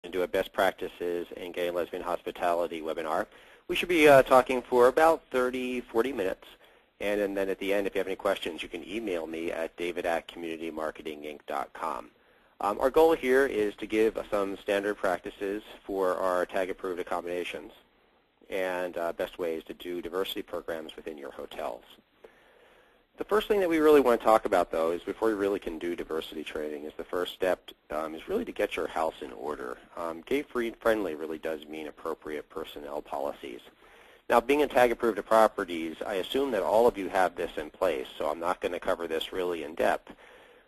and do a best practices in gay and lesbian hospitality webinar. We should be talking for about 30-40 minutes. And then at the end, if you have any questions, you can email me at david@communitymarketinginc.com. Our goal here is to give some standard practices for our TAG-approved accommodations and best ways to do diversity programs within your hotels. The first thing that we really want to talk about, though, is before you really can do diversity training, is the first step is really to get your house in order. Gay-friendly really does mean appropriate personnel policies. Now, being a TAG-approved properties, I assume that all of you have this in place, so I'm not going to cover this really in depth.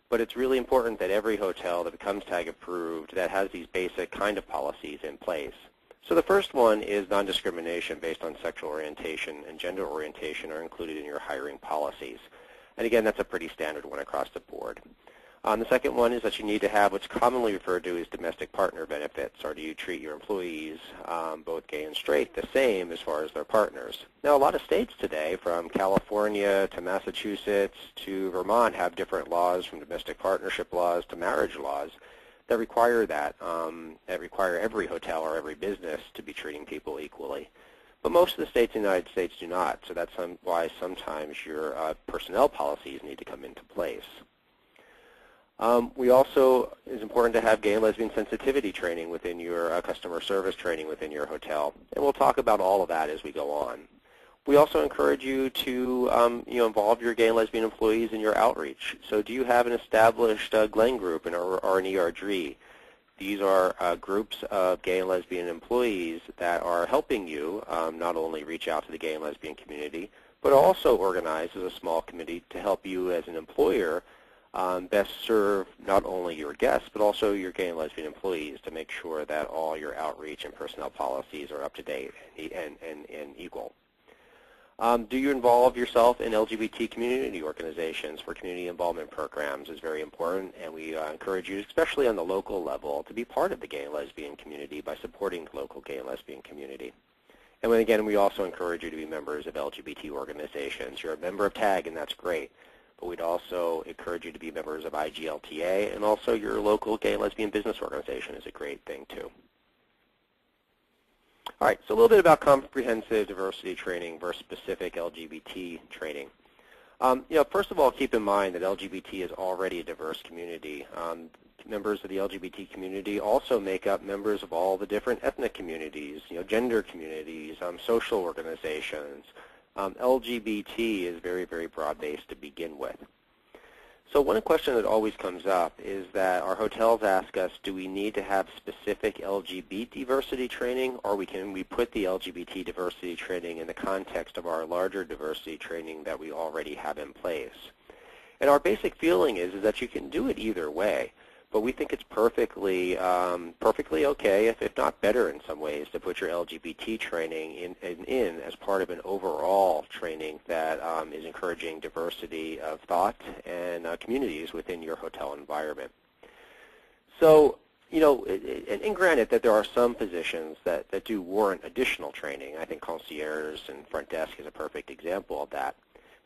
But it's really important that every hotel that becomes TAG-approved that has these basic kind of policies in place. So the first one is non-discrimination based on sexual orientation and gender orientation are included in your hiring policies. And again, that's a pretty standard one across the board. The second one is that you need to have what's commonly referred to as domestic partner benefits, or do you treat your employees, both gay and straight, the same as far as their partners. Now, a lot of states today, from California to Massachusetts to Vermont, have different laws, from domestic partnership laws to marriage laws, that require that require every hotel or every business to be treating people equally. But most of the states in the United States do not, so that's why sometimes your personnel policies need to come into place. It's important to have gay and lesbian sensitivity training within your customer service training within your hotel, and we'll talk about all of that as we go on. We also encourage you to involve your gay and lesbian employees in your outreach. So do you have an established Glenn group or an ERG? These are groups of gay and lesbian employees that are helping you not only reach out to the gay and lesbian community, but also organize as a small committee to help you as an employer best serve not only your guests, but also your gay and lesbian employees to make sure that all your outreach and personnel policies are up to date and equal. Do you involve yourself in LGBT community organizations for community involvement programs is very important, and we encourage you, especially on the local level, to be part of the gay and lesbian community by supporting the local gay and lesbian community. And again, we also encourage you to be members of LGBT organizations. You're a member of TAG, and that's great, but we'd also encourage you to be members of IGLTA, and also your local gay and lesbian business organization is a great thing, too. All right, so a little bit about comprehensive diversity training versus specific LGBT training. First of all, keep in mind that LGBT is already a diverse community. Members of the LGBT community also make up members of all the different ethnic communities, gender communities, social organizations. LGBT is very, very broad-based to begin with. So one question that always comes up is that our hotels ask us, do we need to have specific LGBT diversity training, or can we put the LGBT diversity training in the context of our larger diversity training that we already have in place? And our basic feeling is that you can do it either way, but we think it's perfectly okay, if not better in some ways, to put your LGBT training in as part of an overall training that is encouraging diversity of thought and communities within your hotel environment. So, and granted that there are some positions that do warrant additional training. I think concierge and front desk is a perfect example of that.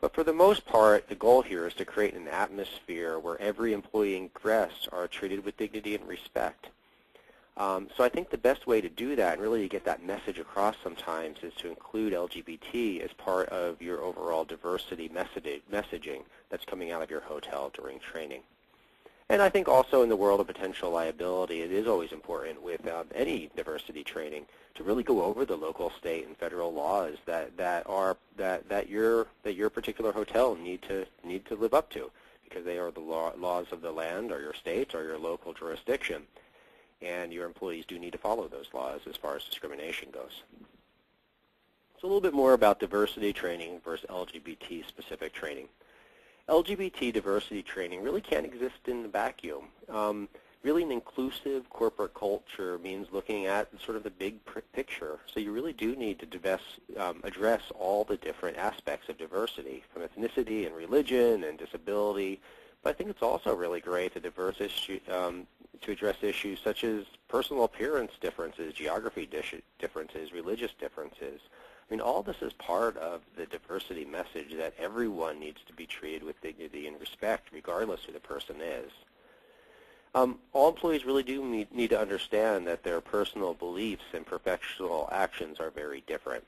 But for the most part, the goal here is to create an atmosphere where every employee and guest are treated with dignity and respect. So I think the best way to do that, and really to get that message across sometimes, is to include LGBT as part of your overall diversity messaging that's coming out of your hotel during training. And I think also in the world of potential liability, it is always important with any diversity training to really go over the local, state, and federal laws that your particular hotel need to live up to, because they are the laws of the land or your state or your local jurisdiction, and your employees do need to follow those laws as far as discrimination goes. So a little bit more about diversity training versus LGBT specific training. LGBT diversity training really can't exist in a vacuum. Really an inclusive corporate culture means looking at sort of the big picture. So you really do need to address all the different aspects of diversity, from ethnicity and religion and disability. But I think it's also really great to address issues such as personal appearance differences, geography differences, religious differences. I mean, all this is part of the diversity message that everyone needs to be treated with dignity and respect, regardless who the person is. All employees really do need to understand that their personal beliefs and professional actions are very different.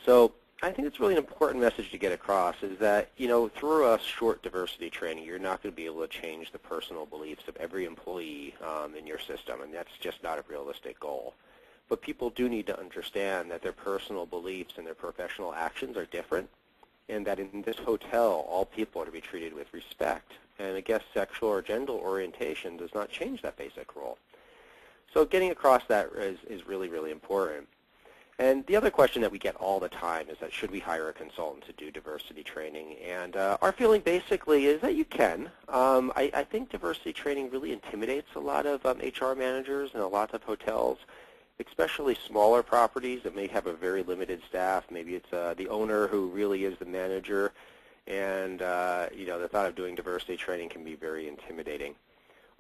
So I think it's really an important message to get across is that, through a short diversity training, you're not going to be able to change the personal beliefs of every employee in your system, and that's just not a realistic goal. But people do need to understand that their personal beliefs and their professional actions are different, and that in this hotel, all people are to be treated with respect. And a guest's sexual or gender orientation does not change that basic rule. So getting across that is really, really important. And the other question that we get all the time is that should we hire a consultant to do diversity training? And our feeling basically is that you can. I think diversity training really intimidates a lot of HR managers and a lot of hotels, especially smaller properties that may have a very limited staff. Maybe it's the owner who really is the manager, and the thought of doing diversity training can be very intimidating.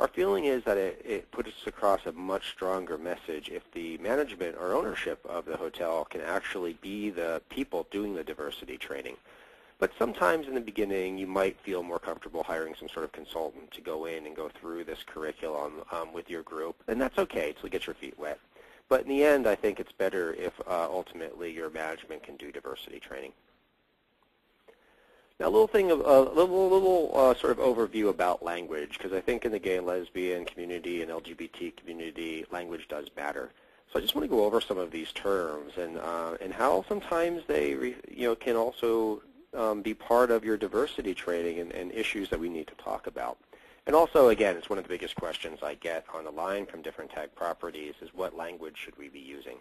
Our feeling is that it puts us across a much stronger message if the management or ownership of the hotel can actually be the people doing the diversity training. But sometimes in the beginning, you might feel more comfortable hiring some sort of consultant to go in and go through this curriculum with your group, and that's okay until you get your feet wet. But in the end, I think it's better if ultimately your management can do diversity training. Now, a little sort of overview about language, because I think in the gay and lesbian community and LGBT community, language does matter. So I just want to go over some of these terms and how sometimes they can also be part of your diversity training and issues that we need to talk about. And also, again, it's one of the biggest questions I get on the line from different TAG properties is what language should we be using?